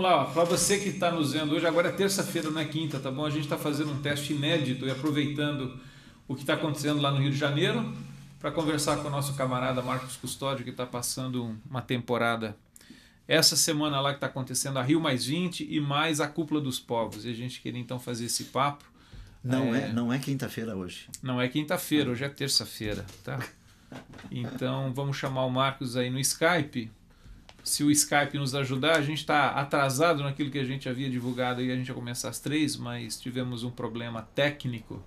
lá, para você que está nos vendo hoje, agora é terça-feira, não é quinta, tá bom? A gente está fazendo um teste inédito e aproveitando o que está acontecendo lá no Rio de Janeiro para conversar com o nosso camarada Marcos Custódio, que está passando uma temporada essa semana lá que está acontecendo a Rio Mais 20 e mais a Cúpula dos Povos. E a gente queria então fazer esse papo. Não é quinta-feira hoje. Não é quinta-feira, hoje é terça-feira, tá? Então vamos chamar o Marcos aí no Skype. Se o Skype nos ajudar, a gente está atrasado naquilo que a gente havia divulgado e a gente ia começar às 3, mas tivemos um problema técnico.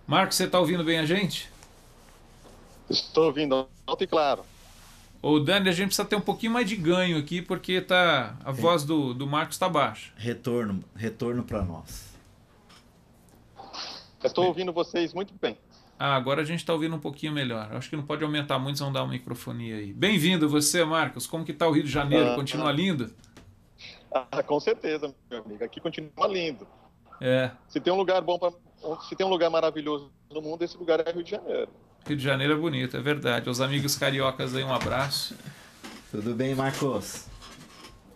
Marcos, você está ouvindo bem a gente? Estou ouvindo alto e claro. Ô Dani, a gente precisa ter um pouquinho mais de ganho aqui, porque a voz do Marcos está baixa. Retorno para nós. Estou ouvindo vocês muito bem. Agora a gente está ouvindo um pouquinho melhor. Acho que não pode aumentar muito, vão dar uma microfonia aí. Bem-vindo você, Marcos. Como que está o Rio de Janeiro? Continua lindo? Com certeza, meu amigo. Aqui continua lindo. É. Se tem um lugar bom se tem um lugar maravilhoso no mundo, esse lugar é Rio de Janeiro. Rio de Janeiro é bonito, é verdade. Aos amigos cariocas aí, um abraço. Tudo bem, Marcos?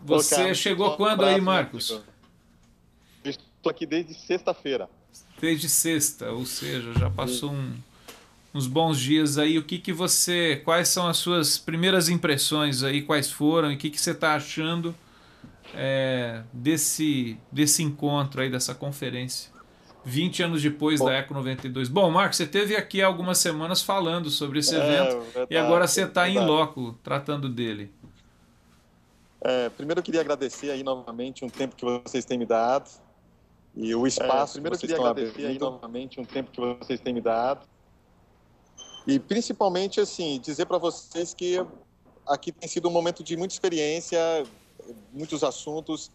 Você chegou quando aí, Marcos? Estou aqui desde sexta-feira. Desde sexta, ou seja, já passou uns bons dias aí. Quais são as suas primeiras impressões aí, quais foram, e o que você está achando desse encontro aí, dessa conferência? 20 anos depois da Eco 92. Bom, Marcos, você esteve aqui há algumas semanas falando sobre esse evento, verdade, e agora você está em loco, tratando dele. Primeiro eu queria agradecer aí novamente um tempo que vocês têm me dado. E o espaço, primeiro eu queria agradecer aí novamente um tempo que vocês têm me dado. E principalmente, assim, dizer para vocês que aqui tem sido um momento de muita experiência, muitos assuntos,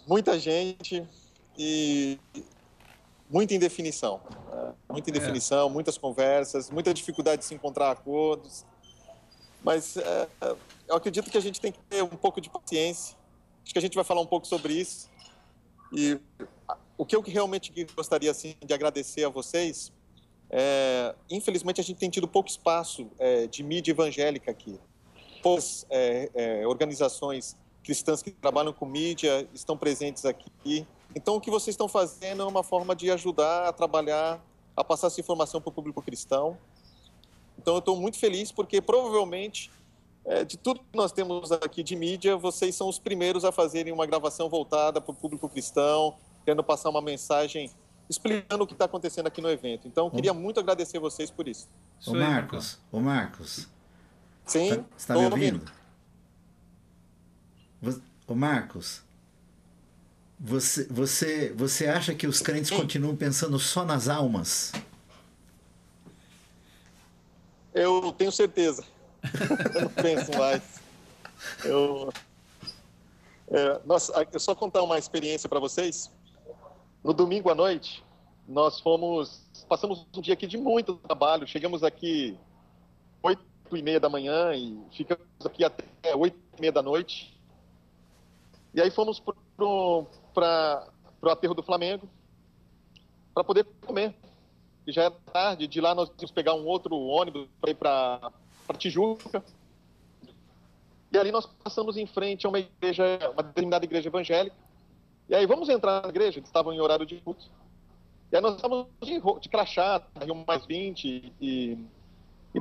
muita gente e muita indefinição. Muita indefinição, muitas conversas, muita dificuldade de se encontrar acordos. Mas eu acredito que a gente tem que ter um pouco de paciência. Acho que a gente vai falar um pouco sobre isso. E o que eu realmente gostaria assim, de agradecer a vocês infelizmente a gente tem tido pouco espaço de mídia evangélica aqui. Poucas organizações cristãs que trabalham com mídia estão presentes aqui. Então o que vocês estão fazendo é uma forma de ajudar a trabalhar, a passar essa informação para o público cristão. Então eu estou muito feliz porque provavelmente de tudo que nós temos aqui de mídia, vocês são os primeiros a fazerem uma gravação voltada para o público cristão, querendo passar uma mensagem explicando o que está acontecendo aqui no evento. Então, eu queria muito agradecer vocês por isso. Ô Marcos. Sim, está me ouvindo? Ô Marcos, você acha que os crentes continuam pensando só nas almas? Eu tenho certeza. Eu não penso mais. Eu só contar uma experiência para vocês. No domingo à noite, nós passamos um dia aqui de muito trabalho. Chegamos aqui 8h30 da manhã e ficamos aqui até 8h30 da noite. E aí fomos para o aterro do Flamengo para poder comer. E já era tarde. De lá nós íamos pegar um outro ônibus para ir para Tijuca. E ali nós passamos em frente a uma determinada igreja evangélica. E aí vamos entrar na igreja, eles estavam em horário de culto. E aí nós estávamos de crachá, Rio Mais 20, e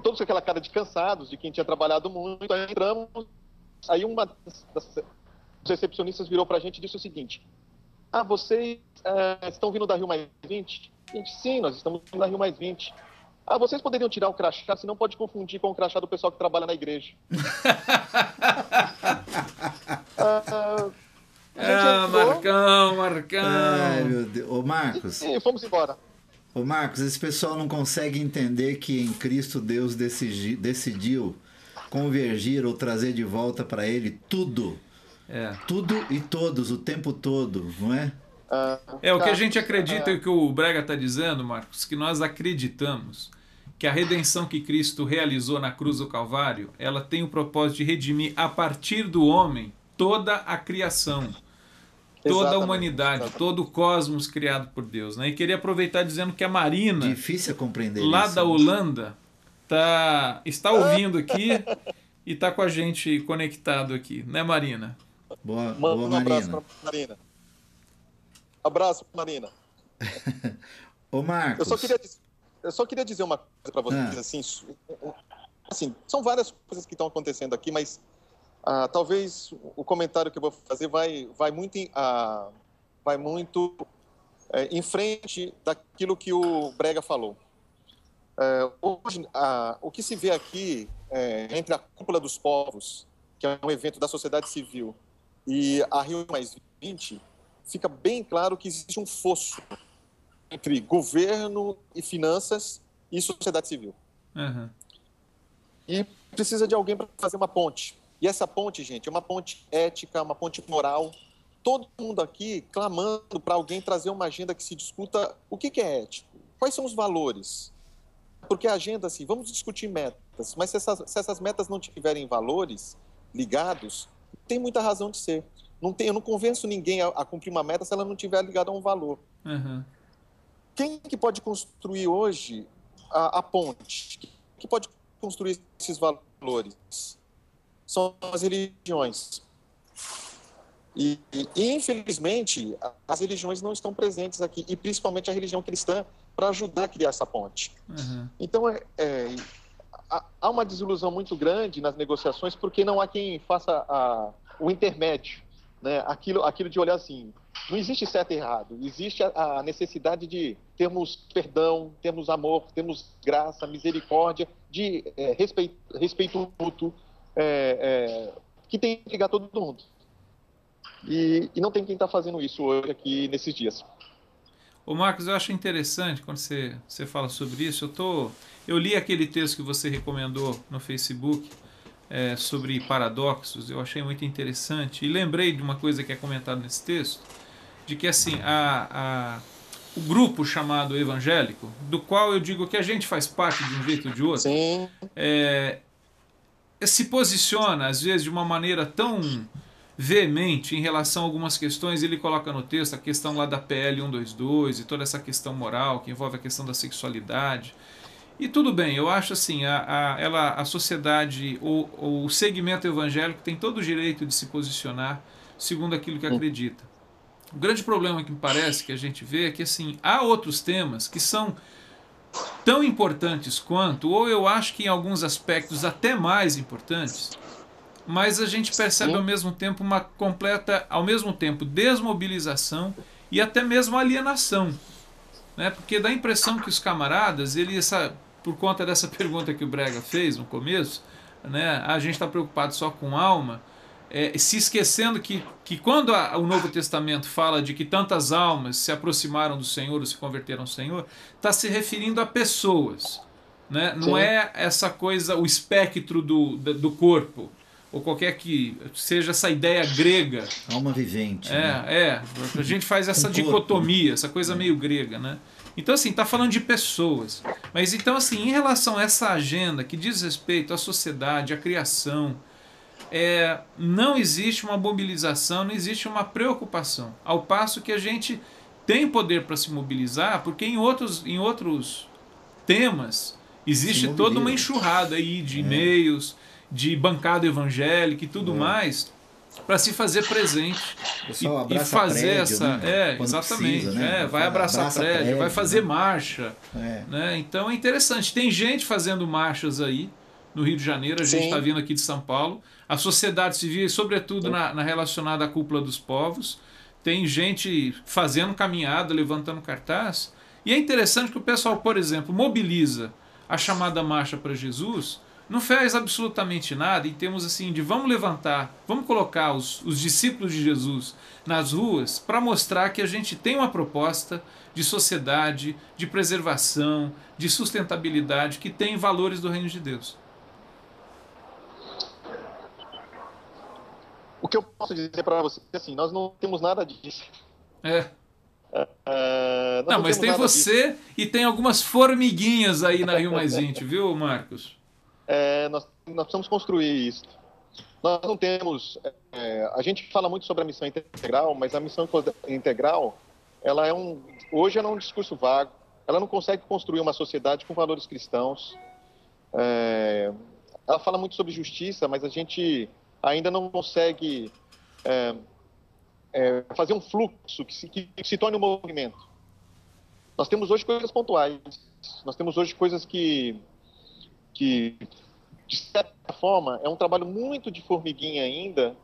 todos com aquela cara de cansados, de quem tinha trabalhado muito. Aí entramos, aí uma das recepcionistas virou para a gente e disse o seguinte: vocês estão vindo da Rio Mais 20? A gente, sim, nós estamos vindo da Rio Mais 20. Vocês poderiam tirar o crachá, senão pode confundir com o crachá do pessoal que trabalha na igreja. Marcão. Ai, meu Deus. Ô, Marcos. E fomos embora. Ô, Marcos, esse pessoal não consegue entender que em Cristo Deus decidiu convergir ou trazer de volta para ele tudo. Tudo e todos, o tempo todo, não é? O que a gente acredita e o que o Brega está dizendo, Marcos, que nós acreditamos que a redenção que Cristo realizou na cruz do Calvário, ela tem o propósito de redimir a partir do homem toda a criação, toda a humanidade, todo o cosmos criado por Deus, né? E queria aproveitar dizendo que a Marina, difícil compreender lá isso, da Holanda, está ouvindo aqui e está com a gente conectado aqui, né, Marina? Boa, Um Marina. abraço para Marina. Abraço, Marina. Ô, Marcos. Eu só queria dizer uma coisa para vocês, assim, são várias coisas que estão acontecendo aqui, mas talvez o comentário que eu vou fazer vai muito em frente daquilo que o Brega falou. Hoje, o que se vê aqui entre a Cúpula dos Povos, que é um evento da sociedade civil, e a Rio+20, fica bem claro que existe um fosso entre governo e finanças e sociedade civil. Uhum. E precisa de alguém para fazer uma ponte. E essa ponte, gente, é uma ponte ética, uma ponte moral. Todo mundo aqui clamando para alguém trazer uma agenda que se discuta o que é ético, quais são os valores. Porque a agenda, assim, vamos discutir metas, mas se essas metas não tiverem valores ligados, não tem muita razão de ser. Eu não convenço ninguém a cumprir uma meta se ela não estiver ligada a um valor. Uhum. Quem que pode construir hoje a ponte? Quem que pode construir esses valores? São as religiões. E, infelizmente, as religiões não estão presentes aqui, e principalmente a religião cristã, para ajudar a criar essa ponte. Uhum. Então, há uma desilusão muito grande nas negociações, porque não há quem faça o intermédio, né? Aquilo de olhar assim, não existe certo e errado, existe a necessidade de termos perdão, termos amor, termos graça, misericórdia, de respeito mútuo, que tem que ligar todo mundo. E não tem quem está fazendo isso hoje aqui nesses dias. Ô Marcos, eu acho interessante quando você fala sobre isso. Eu li aquele texto que você recomendou no Facebook sobre paradoxos. Eu achei muito interessante e lembrei de uma coisa que é comentada nesse texto, de que assim o grupo chamado evangélico, do qual eu digo que a gente faz parte de um jeito ou de outro, Sim. Se posiciona às vezes de uma maneira tão veemente em relação a algumas questões. Ele coloca no texto a questão lá da PL 122 e toda essa questão moral que envolve a questão da sexualidade. E tudo bem, eu acho assim, a sociedade, o segmento evangélico tem todo o direito de se posicionar segundo aquilo que acredita. O grande problema que me parece que a gente vê é que assim, há outros temas que são tão importantes quanto, ou eu acho que em alguns aspectos até mais importantes, mas a gente percebe ao mesmo tempo uma completa, desmobilização e até mesmo alienação, né? Porque dá a impressão que os camaradas, por conta dessa pergunta que o Brega fez no começo, né? A gente está preocupado só com alma, se esquecendo que quando o Novo Testamento fala de que tantas almas se aproximaram do Senhor ou se converteram ao Senhor, está se referindo a pessoas, né? Não é essa coisa, o espectro do corpo, ou qualquer que seja essa ideia grega. Alma vivente. Né? A gente faz essa dicotomia, essa coisa meio grega, né? Então, assim, está falando de pessoas. Mas, então, assim, em relação a essa agenda que diz respeito à sociedade, à criação, não existe uma mobilização, não existe uma preocupação. Ao passo que a gente tem poder para se mobilizar, porque em outros temas existe toda uma enxurrada aí de e-mails, de bancada evangélica e tudo mais, para se fazer presente e fazer prédio, essa né? Exatamente, precisa, né? Vai abraçar prédio, vai fazer marcha, né? Então é interessante, tem gente fazendo marchas aí no Rio de Janeiro, a gente está vindo aqui de São Paulo, a sociedade civil, sobretudo na relacionada à Cúpula dos Povos, tem gente fazendo caminhada, levantando cartaz, e é interessante que o pessoal, por exemplo, mobiliza a chamada Marcha para Jesus, não faz absolutamente nada em termos assim de vamos colocar os discípulos de Jesus nas ruas para mostrar que a gente tem uma proposta de sociedade, de preservação, de sustentabilidade que tem valores do reino de Deus. O que eu posso dizer para você é assim, nós não temos nada disso. Não, mas tem você disso. E tem algumas formiguinhas aí na Rio+20, viu, Marcos? Nós precisamos construir isso. Nós não temos... a gente fala muito sobre a missão integral, mas a missão integral, hoje ela é um discurso vago, ela não consegue construir uma sociedade com valores cristãos. Ela fala muito sobre justiça, mas a gente ainda não consegue fazer um fluxo que se torne um movimento. Nós temos hoje coisas pontuais, nós temos hoje coisas que de certa forma, é um trabalho muito de formiguinha ainda,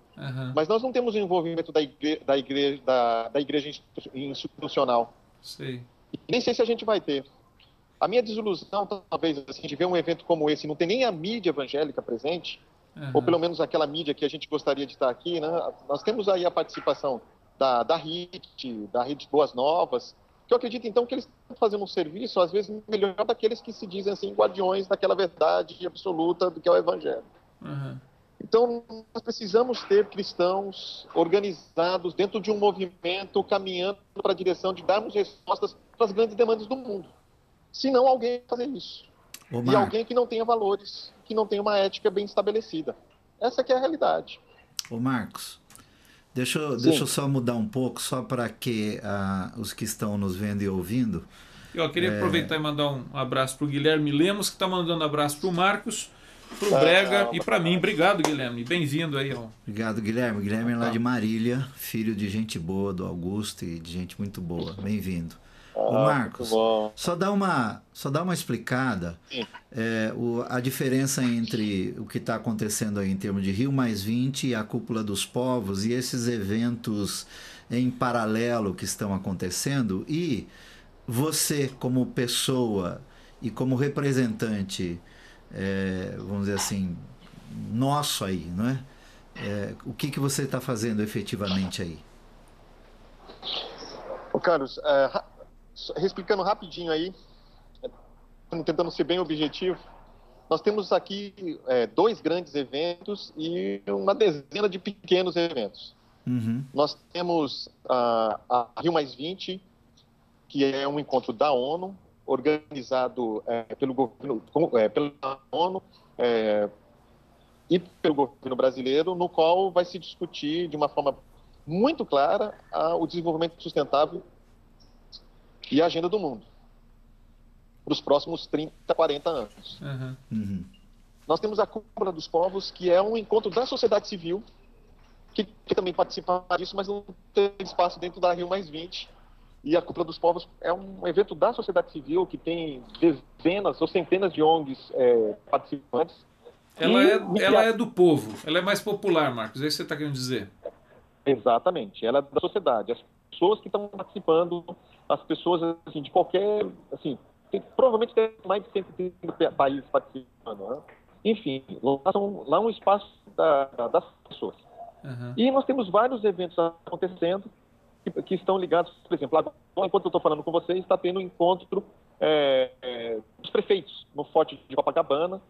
mas nós não temos o envolvimento da igreja institucional. Sim. E nem sei se a gente vai ter. A minha desilusão, talvez, assim, de ver um evento como esse, não tem nem a mídia evangélica presente, ou pelo menos aquela mídia que a gente gostaria de estar aqui, né? Nós temos aí a participação da Rede Boas Novas, que eu acredito, então, que eles estão fazendo um serviço, às vezes, melhor daqueles que se dizem, assim, guardiões daquela verdade absoluta do que é o Evangelho. Então, nós precisamos ter cristãos organizados dentro de um movimento, caminhando para a direção de darmos respostas para as grandes demandas do mundo. Se não, alguém fazer isso. E alguém que não tenha valores, que não tenha uma ética bem estabelecida. Essa que é a realidade. Ô Marcos, deixa eu só mudar um pouco, só para que os que estão nos vendo e ouvindo... Eu queria aproveitar e mandar um abraço para o Guilherme Lemos, que está mandando abraço para o Marcos, para o Brega e para mim. Obrigado, Guilherme. Bem-vindo aí. Obrigado, Guilherme. Guilherme é lá de Marília, filho de gente boa, do Augusto, e de gente muito boa. Bem-vindo. Ô Marcos, só dá uma explicada a diferença entre o que está acontecendo aí em termos de Rio+20 e a Cúpula dos Povos e esses eventos em paralelo que estão acontecendo, e você como pessoa e como representante, vamos dizer assim, nosso aí, não é? O que você está fazendo efetivamente aí? Ô Carlos, explicando rapidinho aí, tentando ser bem objetivo, nós temos aqui 2 grandes eventos e uma dezena de pequenos eventos. Nós temos a Rio+20, que é um encontro da ONU, organizado pelo governo, pela ONU e pelo governo brasileiro, no qual vai se discutir de uma forma muito clara o desenvolvimento sustentável e a agenda do mundo para os próximos 30, 40 anos. Nós temos a Cúpula dos Povos, que é um encontro da sociedade civil, que também participa disso, mas não tem espaço dentro da Rio+20. E a Cúpula dos Povos é um evento da sociedade civil que tem dezenas ou centenas de ONGs participantes. Ela é do povo, ela é mais popular, Marcos, é isso que você está querendo dizer? Exatamente, ela é da sociedade. As pessoas que estão participando, as pessoas assim, de qualquer... Assim, provavelmente tem mais de 130 países participando. Né? Enfim, lá é um espaço das pessoas. E nós temos vários eventos acontecendo que estão ligados, por exemplo, agora, enquanto eu estou falando com vocês, está tendo um encontro dos prefeitos no Forte de Copacabana,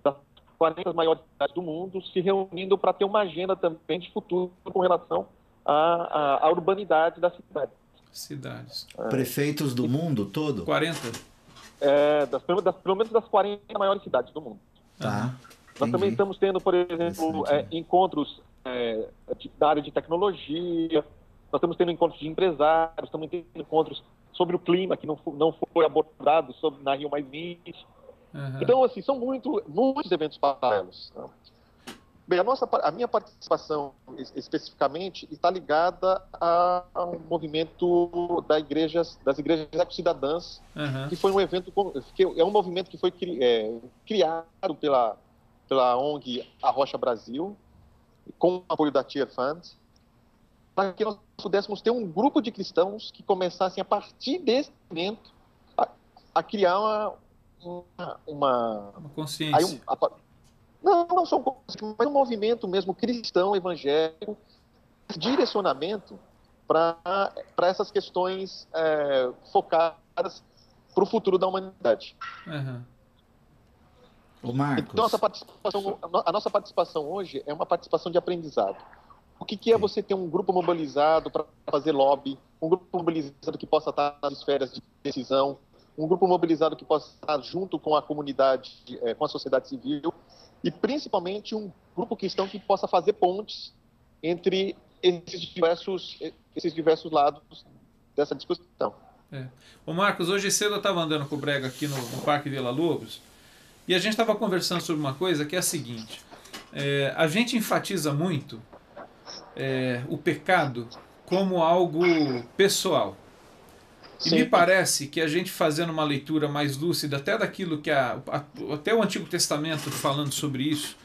das 40 maiores cidades do mundo, se reunindo para ter uma agenda também de futuro com relação à urbanidade das cidades. Prefeitos do mundo todo? 40? Pelo menos das 40 maiores cidades do mundo. Tá. Nós também estamos tendo, por exemplo, encontros da área de tecnologia, nós estamos tendo encontros de empresários, estamos tendo encontros sobre o clima, que não foi abordado na Rio+20. Então, assim, são muitos eventos paralelos. Né? Bem, a minha participação, especificamente, está ligada ao movimento das igrejas ecocidadãs, que foi um evento, que é um movimento que foi criado pela ONG A Rocha Brasil, com o apoio da Tier Fund, para que nós pudéssemos ter um grupo de cristãos que começassem, a partir desse evento, a criar uma consciência. Não só um consciência, mas um movimento mesmo cristão, evangélico, direcionamento para essas questões focadas para o futuro da humanidade. Ô Marcos. Então, a nossa participação hoje é uma participação de aprendizado. O que é você ter um grupo mobilizado para fazer lobby, um grupo mobilizado que possa estar nas esferas de decisão, um grupo mobilizado que possa estar junto com a comunidade, com a sociedade civil, e principalmente um grupo cristão que possa fazer pontes entre esses diversos lados dessa discussão. Ô Marcos, hoje cedo eu estava andando com o Brega aqui no Parque Vila Lobos, e a gente estava conversando sobre uma coisa que é a seguinte: a gente enfatiza muito o pecado como algo pessoal. E me parece que a gente fazendo uma leitura mais lúcida até daquilo que até o Antigo Testamento falando sobre isso,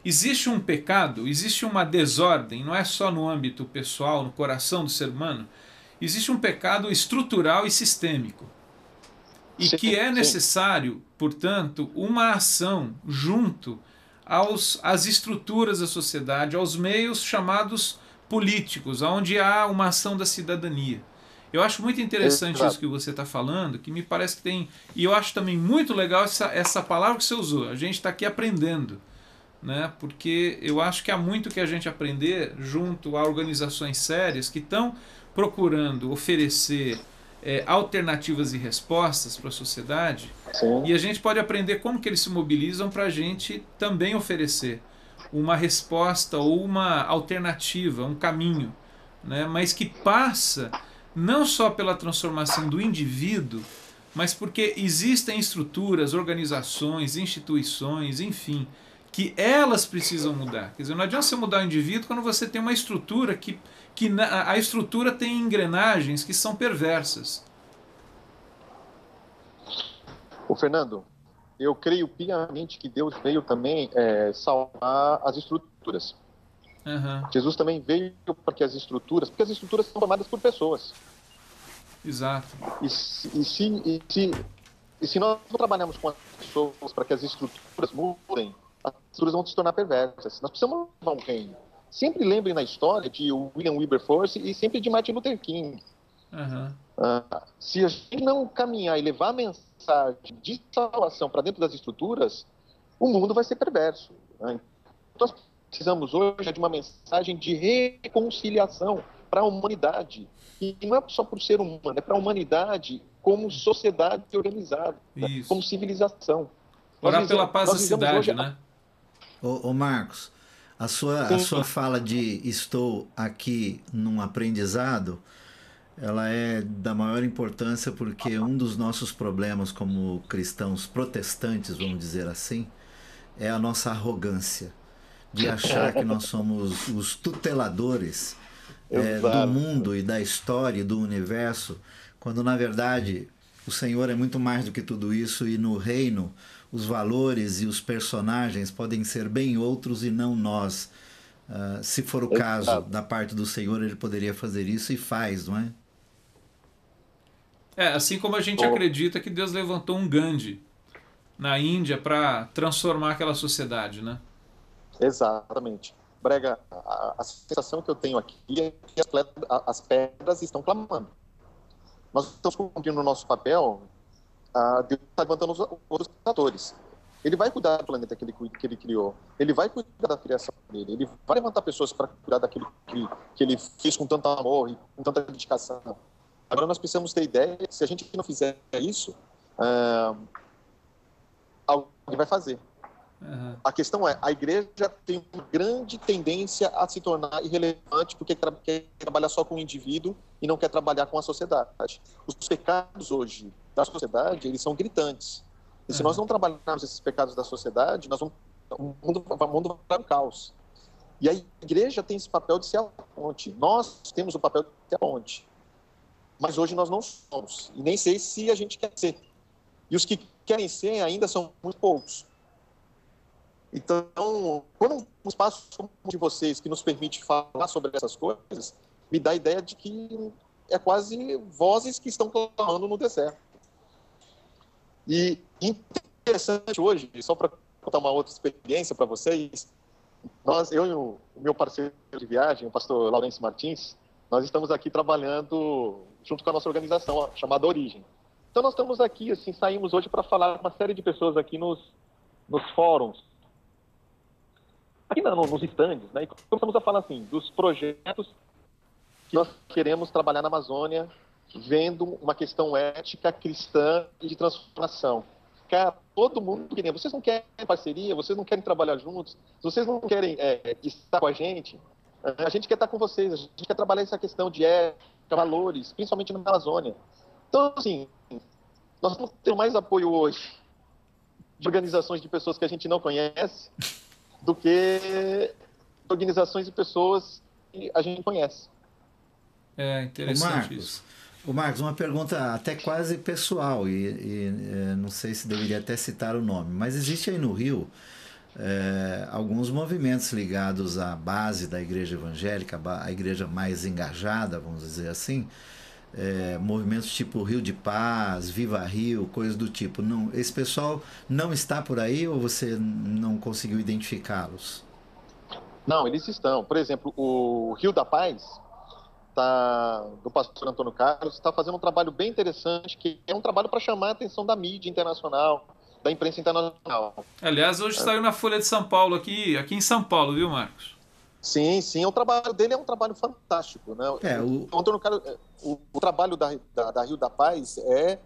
existe um pecado, existe uma desordem, não é só no âmbito pessoal, no coração do ser humano, existe um pecado estrutural e sistêmico. E que é necessário, portanto, uma ação junto às estruturas da sociedade, aos meios chamados políticos, onde há uma ação da cidadania. Eu acho muito interessante isso que você está falando, que me parece que tem... E eu acho também muito legal essa palavra que você usou. A gente está aqui aprendendo, né? Porque eu acho que há muito que a gente aprender junto a organizações sérias que estão procurando oferecer alternativas e respostas para a sociedade. Sim. E a gente pode aprender como que eles se mobilizam para a gente também oferecer uma resposta ou uma alternativa, um caminho, né? Mas que passa não só pela transformação do indivíduo, mas porque existem estruturas, organizações, instituições, enfim, que elas precisam mudar. Quer dizer, não adianta você mudar o indivíduo quando você tem uma estrutura que a estrutura tem engrenagens que são perversas. Ô Fernando, eu creio piamente que Deus veio também salvar as estruturas. Uhum. Jesus também veio porque as estruturas são formadas por pessoas. Exato. E se nós não trabalharmos com as pessoas para que as estruturas mudem, as estruturas vão se tornar perversas. Nós precisamos levar um reino. Sempre lembrem na história de William Wilberforce e sempre de Martin Luther King. Uhum. Se a gente não caminhar e levar a mensagem de salvação para dentro das estruturas, o mundo vai ser perverso. Nós precisamos hoje de uma mensagem de reconciliação para a humanidade. E não é só para o ser humano, é para a humanidade como sociedade organizada, como civilização. Orar pela paz da cidade, né? Ô Marcos, a sua fala de estou aqui num aprendizado, ela é da maior importância porque um dos nossos problemas como cristãos protestantes, vamos dizer assim, é a nossa arrogância de achar que nós somos os tuteladores do mundo e da história e do universo, quando na verdade o Senhor é muito mais do que tudo isso, e no reino os valores e os personagens podem ser bem outros e não nós. Se for o caso da parte do Senhor, ele poderia fazer isso e faz, não é? Assim como a gente acredita que Deus levantou um Gandhi na Índia para transformar aquela sociedade, né? Exatamente. Brega, a sensação que eu tenho aqui é que as pedras estão clamando. Nós estamos cumprindo o nosso papel, Deus está levantando os outros atores. Ele vai cuidar do planeta que ele criou. Ele vai cuidar da criação dele. Ele vai levantar pessoas para cuidar daquilo que ele fez com tanto amor e com tanta dedicação. Agora nós precisamos ter ideia que se a gente não fizer isso, alguém vai fazer. Uhum. A questão é, a igreja tem uma grande tendência a se tornar irrelevante porque quer trabalhar só com o indivíduo e não quer trabalhar com a sociedade. Os pecados hoje da sociedade, eles são gritantes. E se nós não trabalharmos esses pecados da sociedade, o mundo vai para o caos. E a igreja tem esse papel de ser a ponte. Nós temos o papel de ser a ponte. Mas hoje nós não somos. E nem sei se a gente quer ser. E os que querem ser ainda são muito poucos. Então, quando um espaço como o de vocês, que nos permite falar sobre essas coisas, me dá a ideia de que é quase vozes que estão clamando no deserto. E interessante hoje, só para contar uma outra experiência para vocês, eu e o meu parceiro de viagem, o pastor Laurence Martins, nós estamos aqui trabalhando junto com a nossa organização chamada Origem. Então nós estamos aqui, assim, saímos hoje para falar com uma série de pessoas aqui nos fóruns, aqui nos estandes, né? E começamos a falar assim, dos projetos que nós queremos trabalhar na Amazônia, vendo uma questão ética, cristã e de transformação. Cara, todo mundo querendo. Vocês não querem parceria, vocês não querem trabalhar juntos, vocês não querem estar com a gente quer estar com vocês, a gente quer trabalhar essa questão de ética, valores, principalmente na Amazônia. Então, assim, nós vamos ter mais apoio hoje de organizações de pessoas que a gente não conhece do que organizações de pessoas a gente conhece. É interessante isso. O Marcos, uma pergunta até quase pessoal, e não sei se deveria até citar o nome, mas existe aí no Rio alguns movimentos ligados à base da igreja evangélica, a igreja mais engajada, vamos dizer assim, movimentos tipo Rio de Paz, Viva Rio, coisas do tipo. Não, esse pessoal não está por aí ou você não conseguiu identificá-los? Não, eles estão. Por exemplo, o Rio da Paz, do pastor Antônio Carlos, está fazendo um trabalho bem interessante, que é um trabalho para chamar a atenção da mídia internacional, da imprensa internacional. Aliás, hoje saiu na Folha de São Paulo, aqui em São Paulo, viu, Marcos? Sim, sim, o trabalho dele é um trabalho fantástico, né? O Antônio Carlos, o trabalho da Rio da Paz é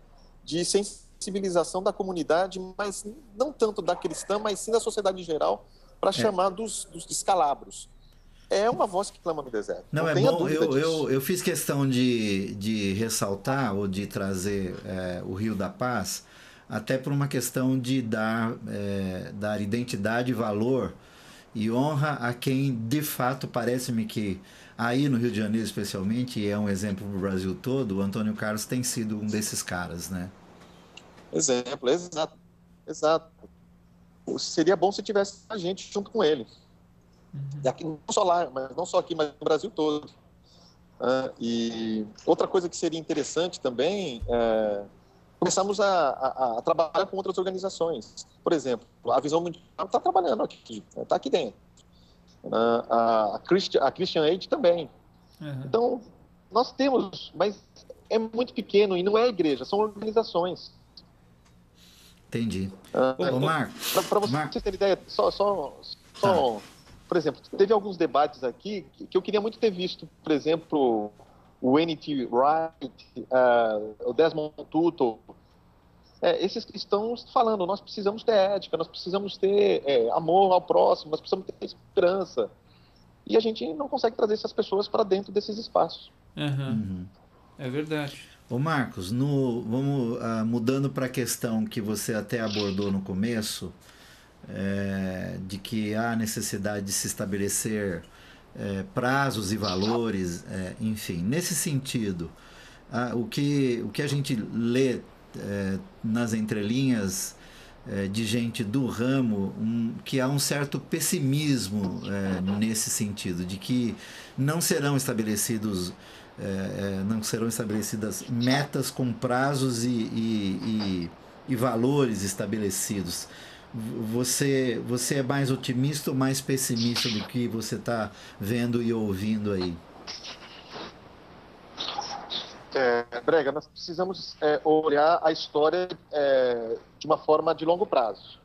de sensibilização da comunidade, mas não tanto da cristã, mas sim da sociedade em geral, para chamar dos descalabros. É uma voz que clama no deserto. Não é bom, eu fiz questão de ressaltar ou de trazer o Rio da Paz, até por uma questão de dar identidade, valor e honra a quem, de fato, parece-me que aí no Rio de Janeiro especialmente, e é um exemplo para o Brasil todo, o Antônio Carlos tem sido um desses caras, né? Exemplo, exato. Seria bom se tivesse a gente junto com ele. E aqui, não só lá, mas não só aqui, mas no Brasil todo. E outra coisa que seria interessante também começamos a trabalhar com outras organizações. Por exemplo, a Visão Mundial está trabalhando aqui, está aqui dentro. A Christian Aid também. Uhum. Então, nós temos, mas é muito pequeno e não é igreja, são organizações. Entendi. Ô, Marcos. Para vocês terem ideia, por exemplo, teve alguns debates aqui que eu queria muito ter visto, por exemplo, o N.T. Wright, o Desmond Tutu, esses cristãos falando, nós precisamos ter ética, nós precisamos ter amor ao próximo, nós precisamos ter esperança. E a gente não consegue trazer essas pessoas para dentro desses espaços. Uhum. É verdade. Ô Marcos, vamos mudando para a questão que você até abordou no começo, de que há necessidade de se estabelecer prazos e valores, enfim. Nesse sentido, o que a gente lê nas entrelinhas de gente do ramo, que há um certo pessimismo nesse sentido, de que não serão estabelecidas metas com prazos e valores estabelecidos. Você é mais otimista ou mais pessimista do que você está vendo e ouvindo aí? Brega, nós precisamos olhar a história de uma forma de longo prazo.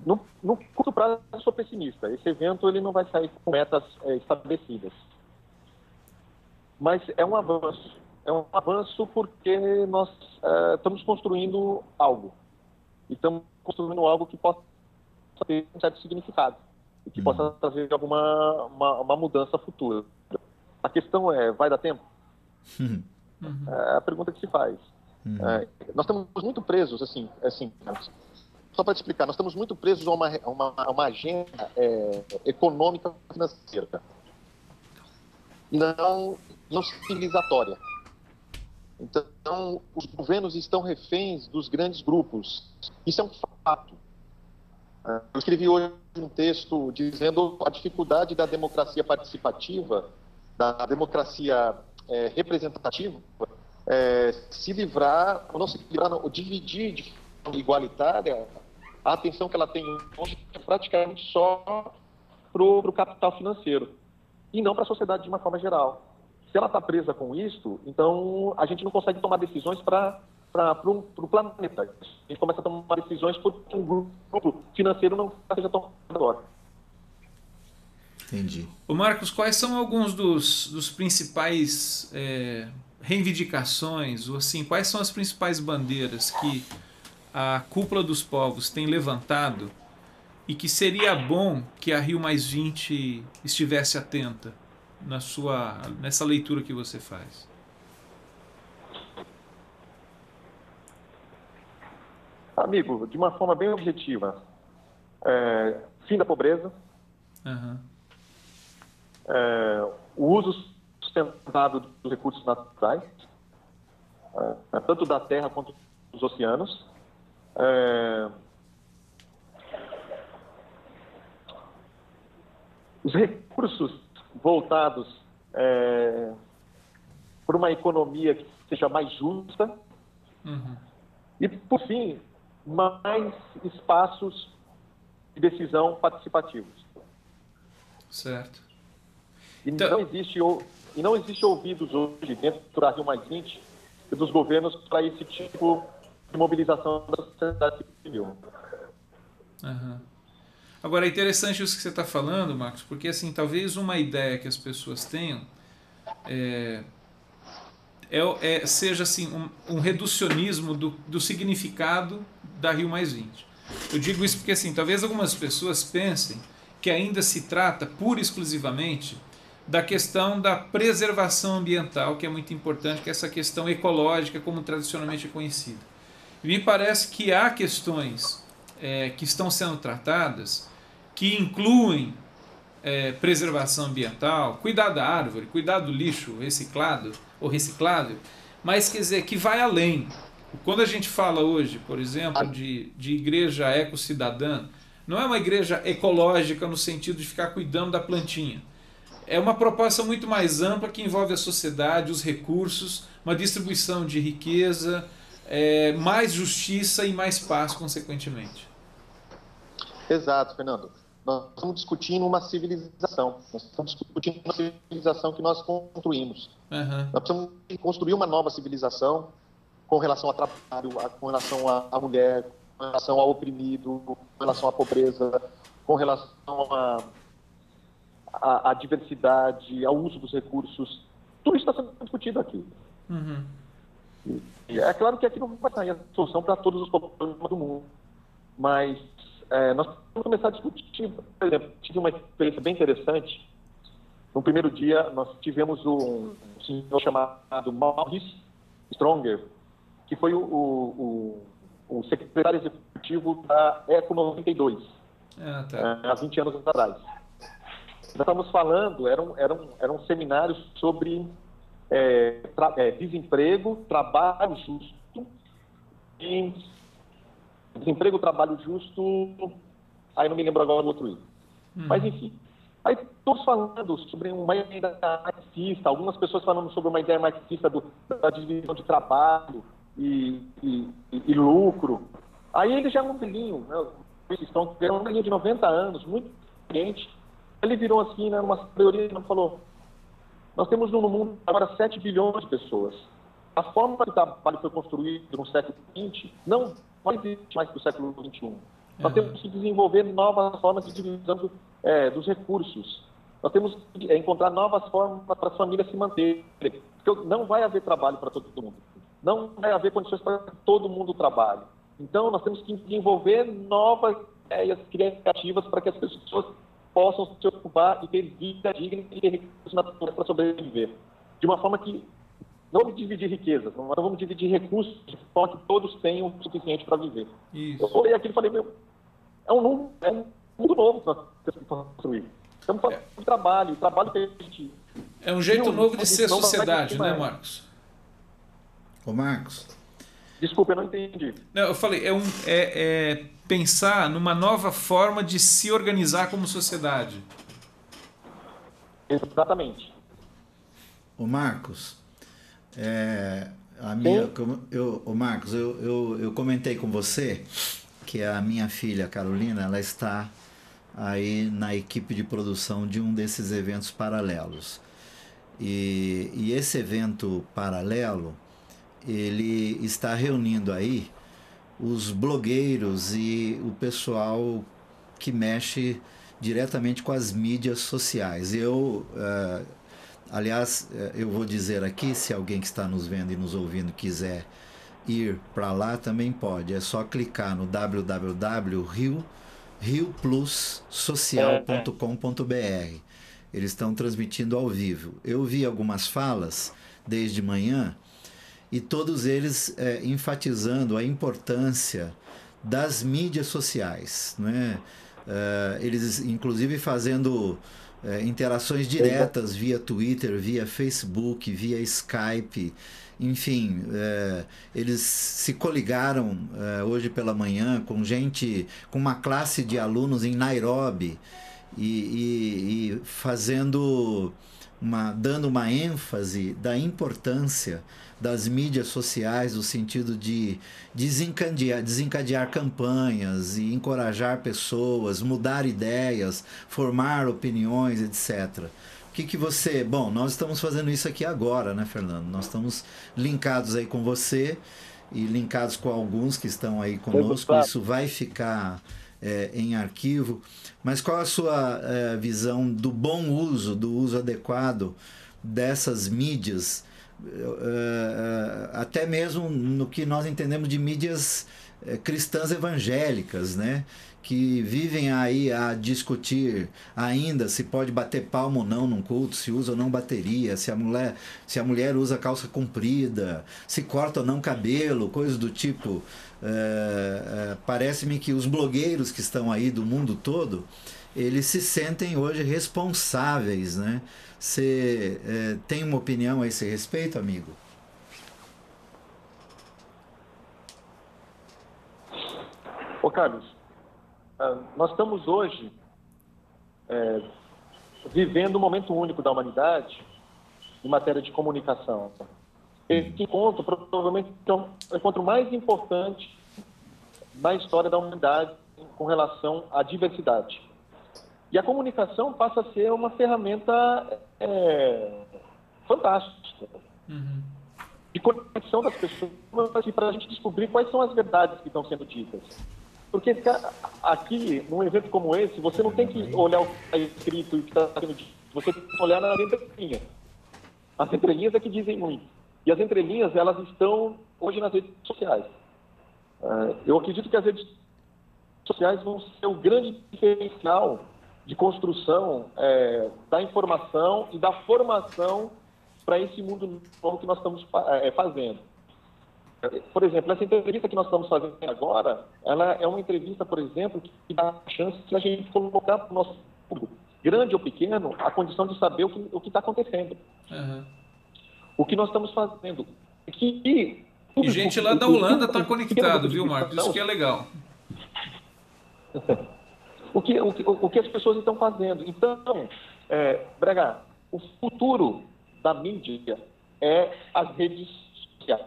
No curto prazo, eu sou pessimista. Esse evento ele não vai sair com metas estabelecidas. Mas é um avanço. É um avanço porque nós estamos construindo algo. E estamos construindo algo que possa ter um certo significado. E que possa trazer uma mudança futura. A questão é, vai dar tempo? É a pergunta que se faz. Nós estamos muito presos, assim só para te explicar, nós estamos muito presos a uma agenda econômica financeira. Não civilizatória. Então, os governos estão reféns dos grandes grupos. Isso é um fato. Eu escrevi hoje um texto dizendo a dificuldade da democracia participativa, da democracia representativa, se livrar, ou não se livrar, não, ou dividir de forma igualitária a atenção que ela tem hoje praticamente só para o capital financeiro e não para a sociedade de uma forma geral. Se ela está presa com isso, então a gente não consegue tomar decisões para o planeta. A gente começa a tomar decisões porque um grupo financeiro não seja tomado agora. Entendi. Ô Marcos, quais são alguns dos principais reivindicações, ou assim, quais são as principais bandeiras que a Cúpula dos Povos tem levantado e que seria bom que a Rio+20 estivesse atenta nessa leitura que você faz? Amigo, de uma forma bem objetiva, fim da pobreza, o uso sustentável dos recursos naturais, tanto da terra quanto dos oceanos, os recursos voltados para uma economia que seja mais justa, e, por fim, mais espaços de decisão participativos. Certo. Então, não existe ouvidos hoje dentro do Rio+20 dos governos para esse tipo de mobilização da sociedade civil. Agora, é interessante isso que você está falando, Marcos, porque assim, talvez uma ideia que as pessoas tenham seja assim, um reducionismo do significado da Rio+20. Eu digo isso porque assim, talvez algumas pessoas pensem que ainda se trata pura e exclusivamente da questão da preservação ambiental, que é muito importante, que é essa questão ecológica, como tradicionalmente é conhecida. E me parece que há questões que estão sendo tratadas que incluem preservação ambiental, cuidar da árvore, cuidar do lixo reciclado ou reciclável, mas quer dizer, que vai além. Quando a gente fala hoje, por exemplo, de igreja ecocidadã, não é uma igreja ecológica no sentido de ficar cuidando da plantinha. É uma proposta muito mais ampla que envolve a sociedade, os recursos, uma distribuição de riqueza, mais justiça e mais paz, consequentemente. Exato, Fernando. Nós estamos discutindo uma civilização. Nós estamos discutindo uma civilização que nós construímos. Nós precisamos construir uma nova civilização com relação ao trabalho, com relação à mulher, com relação ao oprimido, com relação à pobreza, com relação à diversidade, ao uso dos recursos. Tudo isso está sendo discutido aqui. E é claro que aqui não vai sair a solução para todos os problemas do mundo, mas nós vamos começar a discutir. Por exemplo, tive uma experiência bem interessante. No primeiro dia, nós tivemos um senhor chamado Maurice Stronger, que foi o secretário executivo da Eco 92, há 20 anos atrás. Nós estávamos falando, eram seminários sobre desemprego, trabalho justo, e desemprego, trabalho justo, aí não me lembro agora do outro item. Mas enfim, aí todos falando sobre uma ideia marxista, algumas pessoas falando sobre uma ideia marxista da divisão de trabalho e lucro. Aí ele já é um velhinho, né, um velhinho de 90 anos, muito experiente. Ele virou assim, né, uma teoria, e falou: nós temos no mundo agora 7 bilhões de pessoas. A forma que o trabalho foi construído no século XX não existe mais para o século XXI. Nós temos que desenvolver novas formas de divisão dos recursos. Nós temos que encontrar novas formas para as famílias se manterem. Porque não vai haver trabalho para todo mundo. Não vai haver condições para que todo mundo trabalhe. Então, nós temos que desenvolver novas ideias criativas para que as pessoas possam se ocupar e ter vida digna e ter recursos naturais para sobreviver. De uma forma que não vamos dividir riquezas, não vamos dividir recursos de forma que todos tenham o suficiente para viver. Isso. Eu olhei aqui e falei, é um mundo novo que nós temos que construir. Estamos falando de trabalho, que a gente... É um jeito novo de ser sociedade, né, Marcos? Ô, Marcos. Desculpa, eu não entendi. Não, eu falei, pensar numa nova forma de se organizar como sociedade. Exatamente. Ô, Marcos, Marcos, eu comentei com você que a minha filha Carolina, ela está aí na equipe de produção de um desses eventos paralelos. E esse evento paralelo, ele está reunindo aí os blogueiros e o pessoal que mexe diretamente com as mídias sociais. Aliás, eu vou dizer aqui, se alguém que está nos vendo e nos ouvindo quiser ir para lá, também pode. É só clicar no www.rioplussocial.com.br. Eles estão transmitindo ao vivo. Eu vi algumas falas desde manhã e todos eles enfatizando a importância das mídias sociais, né? Eles inclusive fazendo interações diretas via Twitter, via Facebook, via Skype, enfim, eles se coligaram hoje pela manhã com uma classe de alunos em Nairobi e dando uma ênfase da importância das mídias sociais, no sentido de desencadear campanhas e encorajar pessoas, mudar ideias, formar opiniões, etc. O que você... Bom, nós estamos fazendo isso aqui agora, né, Fernando? Nós estamos linkados aí com você e linkados com alguns que estão aí conosco. Isso vai ficar em arquivo. Mas qual a sua visão do bom uso, do uso adequado dessas mídias, até mesmo no que nós entendemos de mídias cristãs evangélicas, né? Que vivem aí a discutir ainda se pode bater palma ou não num culto, se usa ou não bateria, se a mulher usa calça comprida, se corta ou não cabelo, coisas do tipo. Parece-me que os blogueiros que estão aí do mundo todo, eles se sentem hoje responsáveis, né? Você tem uma opinião a esse respeito, amigo? Ô Carlos, nós estamos hoje vivendo um momento único da humanidade em matéria de comunicação. Esse encontro provavelmente é o encontro mais importante na história da humanidade com relação à diversidade. E a comunicação passa a ser uma ferramenta fantástica de conexão das pessoas para a gente descobrir quais são as verdades que estão sendo ditas. Porque aqui, num evento como esse, você não tem que olhar o que está escrito e o que está sendo dito, você tem que olhar nas entrelinhas. As entrelinhas é que dizem muito. E as entrelinhas, elas estão hoje nas redes sociais. Eu acredito que as redes sociais vão ser o grande diferencial de construção da informação e da formação para esse mundo novo que nós estamos fazendo. Por exemplo, essa entrevista que nós estamos fazendo agora, ela é uma entrevista, por exemplo, que dá a chance de a gente colocar para o nosso público, grande ou pequeno, a condição de saber o que está acontecendo. O que nós estamos fazendo. E gente lá da Holanda está conectado, viu, Marcos? Isso que é legal. O que as pessoas estão fazendo. Então, Brega, o futuro da mídia é as redes sociais.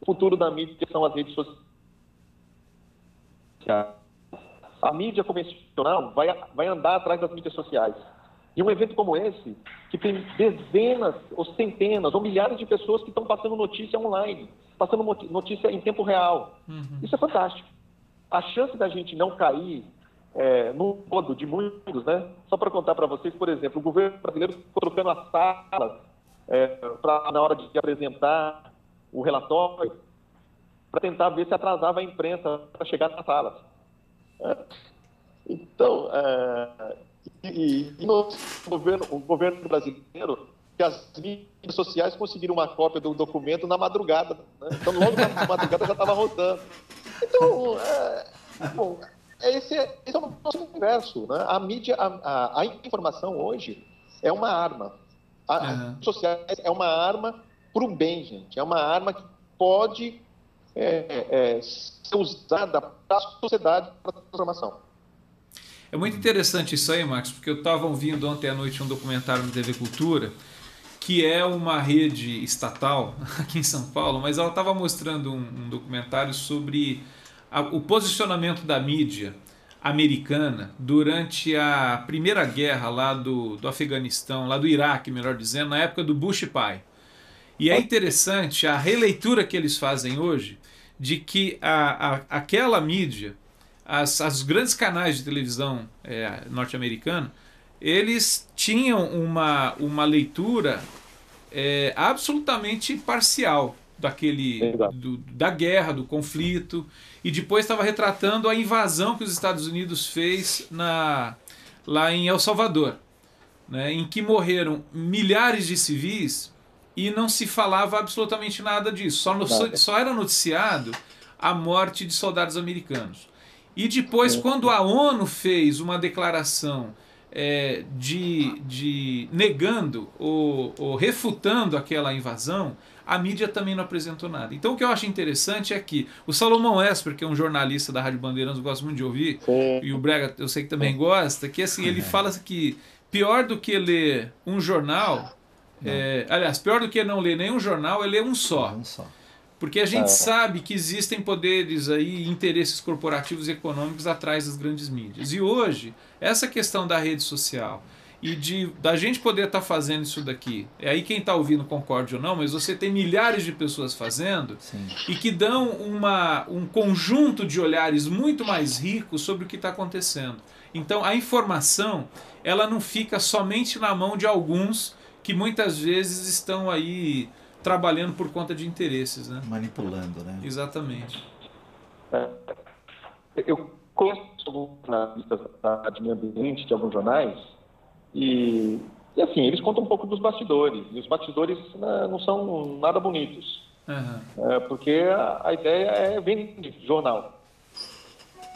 O futuro da mídia são as redes sociais. A mídia convencional vai andar atrás das mídias sociais. E um evento como esse, que tem dezenas, ou centenas, ou milhares de pessoas que estão passando notícia online, passando notícia em tempo real. Isso é fantástico. A chance da gente não cair no modo de muitos, né? Só para contar para vocês, por exemplo, o governo brasileiro ficou trocando as salas na hora de apresentar o relatório, para tentar ver se atrasava a imprensa para chegar nas salas. Então, o governo brasileiro, que as mídias sociais conseguiram uma cópia do documento na madrugada, né? Então logo na madrugada já estava rodando. Então, esse é o nosso universo, né? A mídia, a informação hoje é uma arma. As redes sociais é uma arma para o bem, gente. É uma arma que pode ser usada para a sociedade, para a transformação. É muito interessante isso aí, Marcos, porque eu estava ouvindo ontem à noite um documentário na TV Cultura, que é uma rede estatal aqui em São Paulo, mas ela estava mostrando um documentário sobre o posicionamento da mídia americana durante a primeira guerra lá do Afeganistão, lá do Iraque, melhor dizendo, na época do Bush pai. E é interessante a releitura que eles fazem hoje de que aquela mídia, os grandes canais de televisão norte-americana, eles tinham uma leitura absolutamente parcial da guerra, do conflito, e depois estava retratando a invasão que os Estados Unidos fez lá em El Salvador, né, em que morreram milhares de civis e não se falava absolutamente nada disso. Só era noticiado a morte de soldados americanos. E depois, quando a ONU fez uma declaração de negando ou refutando aquela invasão, a mídia também não apresentou nada. Então o que eu acho interessante é que o Salomão Esper, que é um jornalista da Rádio Bandeirantes, eu gosto muito de ouvir, e o Brega eu sei que também gosta, que assim, ele fala que pior do que ler um jornal, aliás, pior do que não ler nenhum jornal é ler um só. Porque a gente sabe que existem poderes aí, interesses corporativos e econômicos atrás das grandes mídias. E hoje, essa questão da rede social e da gente poder estar fazendo isso daqui, aí quem está ouvindo concorde ou não, mas você tem milhares de pessoas fazendo. Sim. E que dão um conjunto de olhares muito mais ricos sobre o que está acontecendo. Então a informação, ela não fica somente na mão de alguns que muitas vezes estão aí trabalhando por conta de interesses, né? Manipulando, né? Exatamente. Eu conheço alguns jornalistas de meio ambiente, de alguns jornais, e assim, eles contam um pouco dos bastidores, e os bastidores não são nada bonitos. Porque a ideia é vender jornal,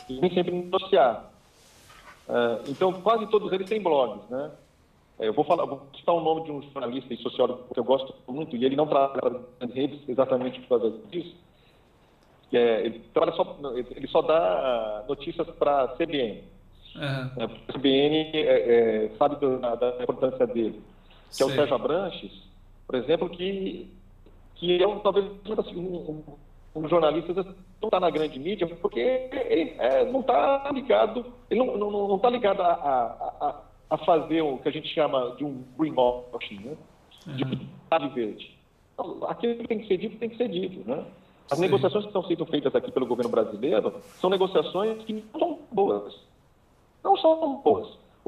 e nem sempre noticiar. Então, quase todos eles têm blogs, né? Eu vou citar o nome de um jornalista e sociólogo que eu gosto muito, e ele não trabalha nas redes exatamente por causa disso. Ele só dá notícias para a CBN. A CBN sabe da importância dele. Que é o Sérgio Abranches, por exemplo, que é talvez um jornalista que não está na grande mídia, porque ele não está ligado, ele não está ligado a fazer o que a gente chama de um greenwashing, né? De pintar de verde. Então, aquilo que tem que ser dito, né? As negociações que estão sendo feitas aqui pelo governo brasileiro são negociações que não são boas. Não são boas.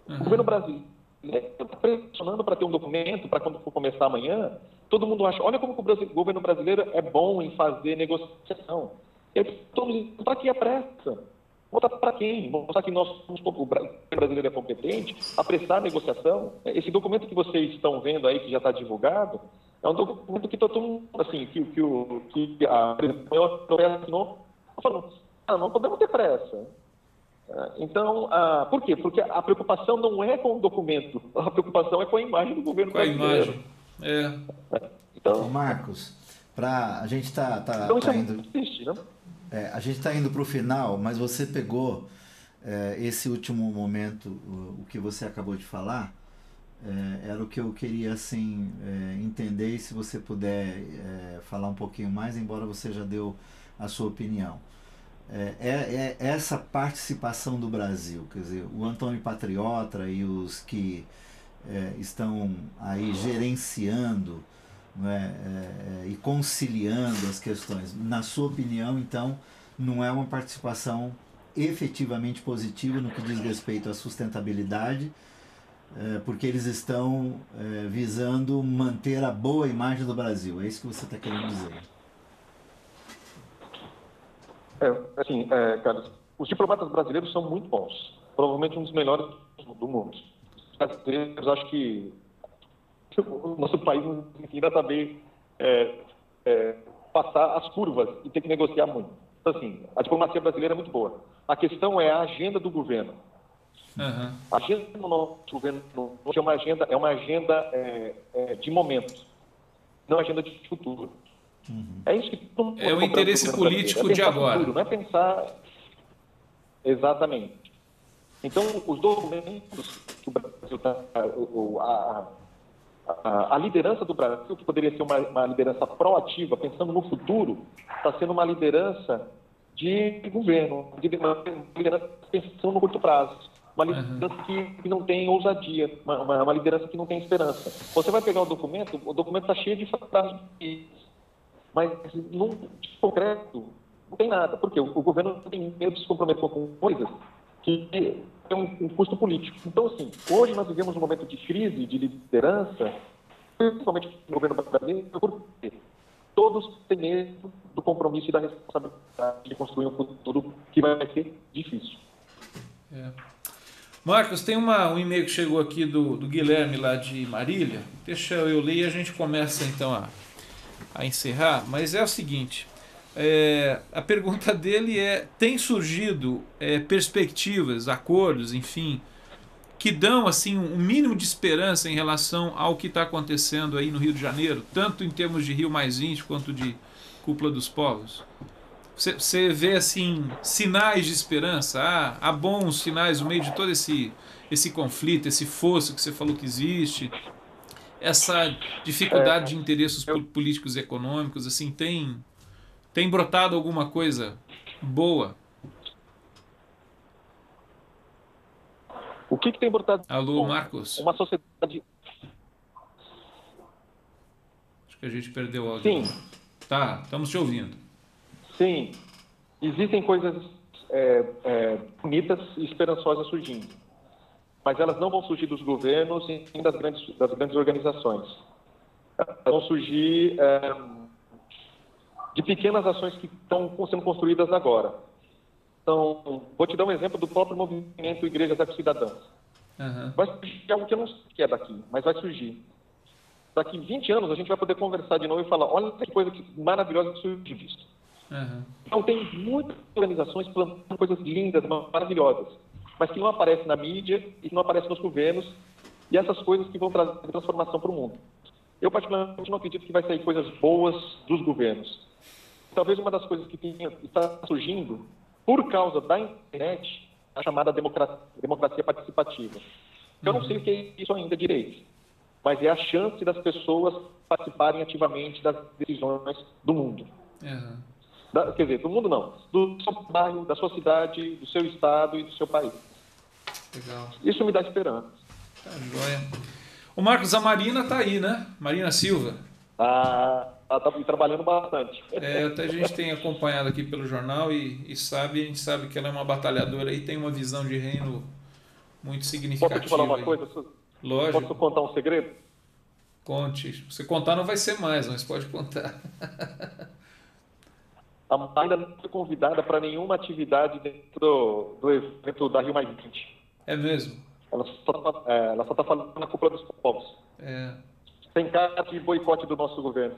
O governo brasileiro está pressionando para ter um documento, para quando for começar amanhã, todo mundo acha, olha como o governo brasileiro é bom em fazer negociação. Para que a pressa? Votar para quem? Mostrar que o governo brasileiro é competente, apressar a negociação. Esse documento que vocês estão vendo aí, que já está divulgado, é um documento que todo mundo, assim, que a presidente europeia assinou, falando, não podemos ter pressa. Então, por quê? Porque a preocupação não é com o documento, a preocupação é com a imagem do governo brasileiro. Com a imagem, Então, Marcos, a gente está indo... Triste, né? A gente está indo para o final, mas você pegou esse último momento, o que você acabou de falar, era o que eu queria assim, entender, e se você puder falar um pouquinho mais, embora você já deu a sua opinião. Essa participação do Brasil, quer dizer, o Antônio Patriota e os que estão aí gerenciando, e conciliando as questões. Na sua opinião, então, não é uma participação efetivamente positiva no que diz respeito à sustentabilidade, porque eles estão visando manter a boa imagem do Brasil. É isso que você está querendo dizer? Carlos, os diplomatas brasileiros são muito bons. Provavelmente um dos melhores do mundo. Os brasileiros, acho que o nosso país ainda também passar as curvas e ter que negociar muito. Então, assim, a diplomacia brasileira é muito boa. A questão é a agenda do governo. A agenda do nosso governo é uma agenda de momento, não agenda de futuro. É isso que é o interesse político de agora. Futuro, não é pensar exatamente. Então, os documentos que o Brasil está, a liderança do Brasil, que poderia ser uma liderança proativa, pensando no futuro, está sendo uma liderança de governo, uma liderança pensando no curto prazo, uma liderança que não tem ousadia, uma liderança que não tem esperança. Você vai pegar o documento está cheio de frases, mas no concreto não tem nada, porque o governo não tem medo de se comprometer com coisas que tem um custo político. Então, assim, hoje nós vivemos um momento de crise, de liderança, principalmente no governo brasileiro, porque todos têm medo do compromisso e da responsabilidade de construir um futuro que vai ser difícil. Marcos, tem um e-mail que chegou aqui do Guilherme lá de Marília. Deixa eu ler e a gente começa então a encerrar, mas é o seguinte, a pergunta dele tem surgido perspectivas, acordos, enfim, que dão assim um mínimo de esperança em relação ao que está acontecendo aí no Rio de Janeiro, tanto em termos de Rio Mais20 quanto de Cúpula dos Povos? Você vê assim sinais de esperança? Há bons sinais no meio de todo esse conflito, esse fosso que você falou que existe, essa dificuldade de interesses políticos e econômicos, assim, tem brotado alguma coisa boa? O que tem brotado? Alô, Marcos? Uma sociedade... Acho que a gente perdeu o áudio. Sim. Tá, estamos te ouvindo. Sim. Existem coisas bonitas e esperançosas surgindo. Mas elas não vão surgir dos governos e nem das grandes organizações. Elas vão surgir de pequenas ações que estão sendo construídas agora. Então, vou te dar um exemplo do próprio movimento Igrejas Ecocidadãs. Uhum. Vai surgir algo que eu não sei que é daqui, mas vai surgir. Daqui 20 anos a gente vai poder conversar de novo e falar, olha que coisa maravilhosa que surgiu disso. Uhum. Então, tem muitas organizações plantando coisas lindas, maravilhosas, mas que não aparecem na mídia e que não aparecem nos governos, e essas coisas que vão trazer transformação para o mundo. Eu, particularmente, não acredito que vai sair coisas boas dos governos. Talvez uma das coisas que está surgindo, por causa da internet, a chamada democracia participativa. Eu não sei o que é isso ainda direito, mas é a chance das pessoas participarem ativamente das decisões do mundo. Uhum. Quer dizer, do mundo não, do seu bairro, da sua cidade, do seu estado e do seu país. Legal. Isso me dá esperança. Tá joia. O Marcos, a Marina tá aí, né? Marina Silva. Ela está trabalhando bastante. Até a gente tem acompanhado aqui pelo jornal a gente sabe que ela é uma batalhadora e tem uma visão de reino muito significativa. Posso te falar uma coisa? Lógico. Posso contar um segredo? Conte. Se você contar não vai ser mais, mas pode contar. Ainda não foi convidada para nenhuma atividade dentro do evento da Rio Mais20. É mesmo? Ela só está falando na Cúpula dos Povos. Sem cara de boicote do nosso governo.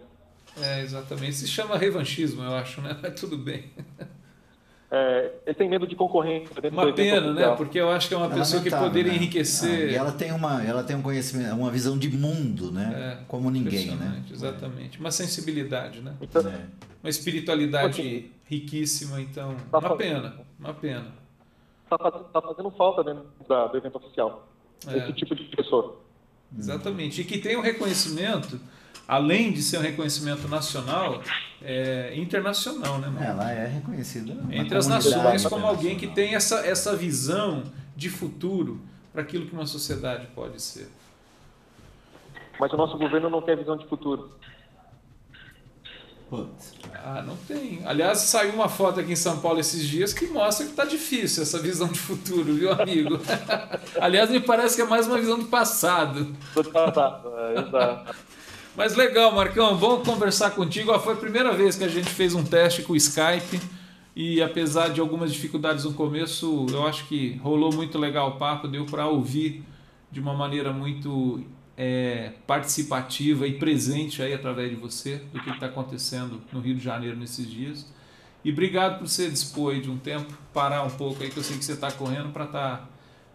Exatamente. Se chama revanchismo, eu acho, né? Mas tudo bem. Ele tem medo de concorrência. Uma pena, né? Porque eu acho que é uma pessoa que poderia enriquecer. E ela tem um conhecimento, uma visão de mundo, né? Como ninguém, né? Exatamente. Uma sensibilidade, né? Então, uma espiritualidade riquíssima, então. Uma pena. Está fazendo falta dentro do evento oficial. Esse tipo de pessoa. Exatamente. E que tem um reconhecimento, além de ser um reconhecimento nacional, internacional, né, mano? Ela é reconhecida entre as nações como alguém que tem essa visão de futuro para aquilo que uma sociedade pode ser. Mas o nosso governo não tem visão de futuro. Não tem. Aliás, saiu uma foto aqui em São Paulo esses dias que mostra que está difícil essa visão de futuro, viu, amigo? Aliás, me parece que é mais uma visão do passado. Do passado, exato. Mas legal, Marcão, bom conversar contigo. Foi a primeira vez que a gente fez um teste com o Skype e apesar de algumas dificuldades no começo, eu acho que rolou muito legal o papo, deu para ouvir de uma maneira muito participativa e presente aí através de você do que está acontecendo no Rio de Janeiro nesses dias. E obrigado por você dispor de um tempo, parar um pouco aí, que eu sei que você está correndo para estar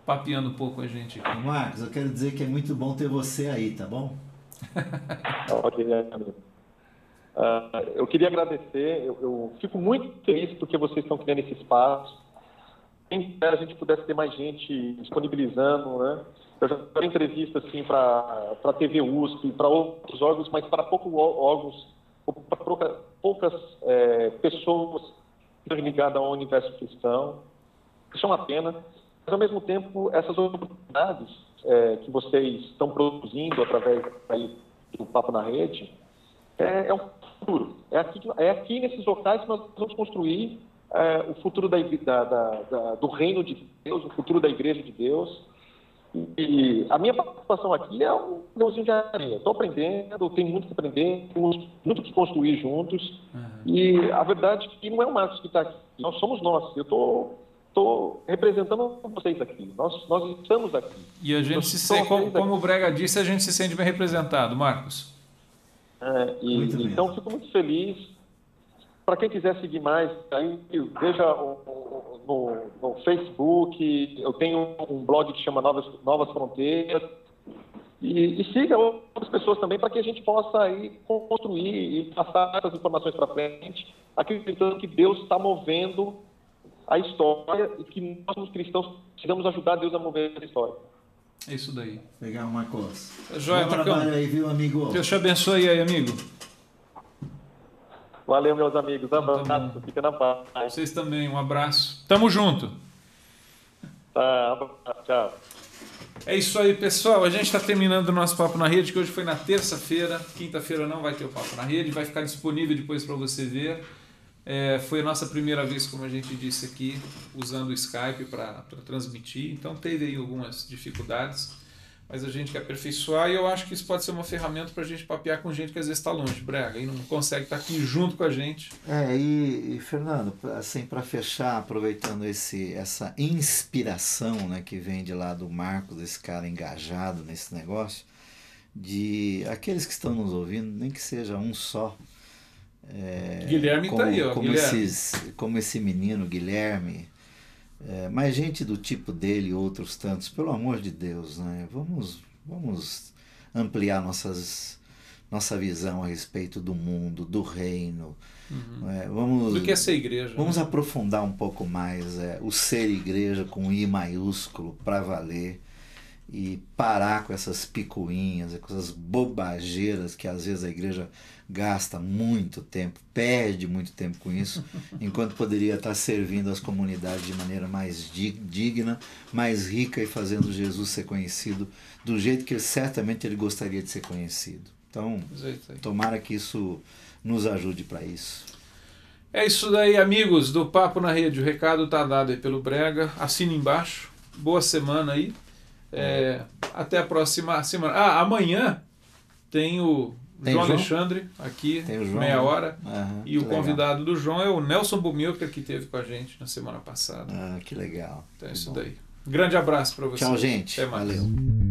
papeando um pouco com a gente aqui. Marcos, eu quero dizer que é muito bom ter você aí, tá bom? Eu queria agradecer, eu fico muito feliz porque vocês estão criando esse espaço. Quem espera a gente pudesse ter mais gente disponibilizando, né? Eu já dei entrevista assim, para a TV USP, para outros órgãos, mas para poucos órgãos, para poucas pessoas que estão ligadas ao universo cristão. Isso é uma pena. Mas, ao mesmo tempo, essas oportunidades que vocês estão produzindo através do Papo na Rede é um futuro. É aqui nesses locais que nós vamos construir o futuro do reino de Deus, o futuro da Igreja de Deus. E a minha participação aqui é um grãozinho de areia. Estou aprendendo, tenho muito que aprender, temos muito que construir juntos. E a verdade é que não é o Marcos que está aqui, nós somos nós. Eu estou representando vocês aqui, nós estamos aqui. E a gente como o Brega disse, a gente se sente bem representado, Marcos. Então, fico muito feliz. para quem quiser seguir mais, aí veja no Facebook, eu tenho um blog que chama Novas Fronteiras, e siga outras pessoas também para que a gente possa aí construir e passar essas informações para frente, acreditando que Deus está movendo a história e que nós, como cristãos, precisamos ajudar Deus a mover essa história. É isso daí. Legal, Marcos. Joia, bom trabalho aí, viu, amigo? Deus te abençoe aí, amigo. Valeu, meus amigos. Abraço. Fica na paz. Vocês também. Um abraço. Tamo junto. Tá, abraço. Tchau. É isso aí, pessoal. A gente está terminando o nosso Papo na Rede, que hoje foi na terça-feira. Quinta-feira não vai ter o Papo na Rede. Vai ficar disponível depois para você ver. Foi a nossa primeira vez, como a gente disse aqui, usando o Skype para transmitir. Então teve aí algumas dificuldades. Mas a gente quer aperfeiçoar e eu acho que isso pode ser uma ferramenta para a gente papear com gente que às vezes está longe, Brega, e não consegue estar aqui junto com a gente. E Fernando, assim, para fechar, aproveitando essa inspiração, né, que vem de lá do Marcos, desse cara engajado nesse negócio, de aqueles que estão nos ouvindo, nem que seja um só. Guilherme está aí, ó. Como esse menino, Guilherme. Mais gente do tipo dele e outros tantos, pelo amor de Deus, né? Vamos ampliar nossa visão a respeito do mundo, do reino. Do que é ser igreja. Vamos aprofundar um pouco mais o ser igreja com I maiúsculo para valer e parar com essas picuinhas, com essas bobageiras que às vezes a igreja gasta muito tempo, perde muito tempo com isso, enquanto poderia estar servindo as comunidades de maneira mais digna, mais rica e fazendo Jesus ser conhecido do jeito que certamente ele gostaria de ser conhecido. Então, tomara que isso nos ajude para isso. É isso daí, amigos do Papo na Rede. O recado está dado aí pelo Brega. Assina embaixo. Boa semana aí. Até a próxima semana. Amanhã tem o João Alexandre aqui, meia hora. E o convidado do João é o Nelson Bumilcar, que esteve com a gente na semana passada. Que legal. Então é isso daí. Grande abraço para vocês. Tchau, gente. Até mais. Valeu.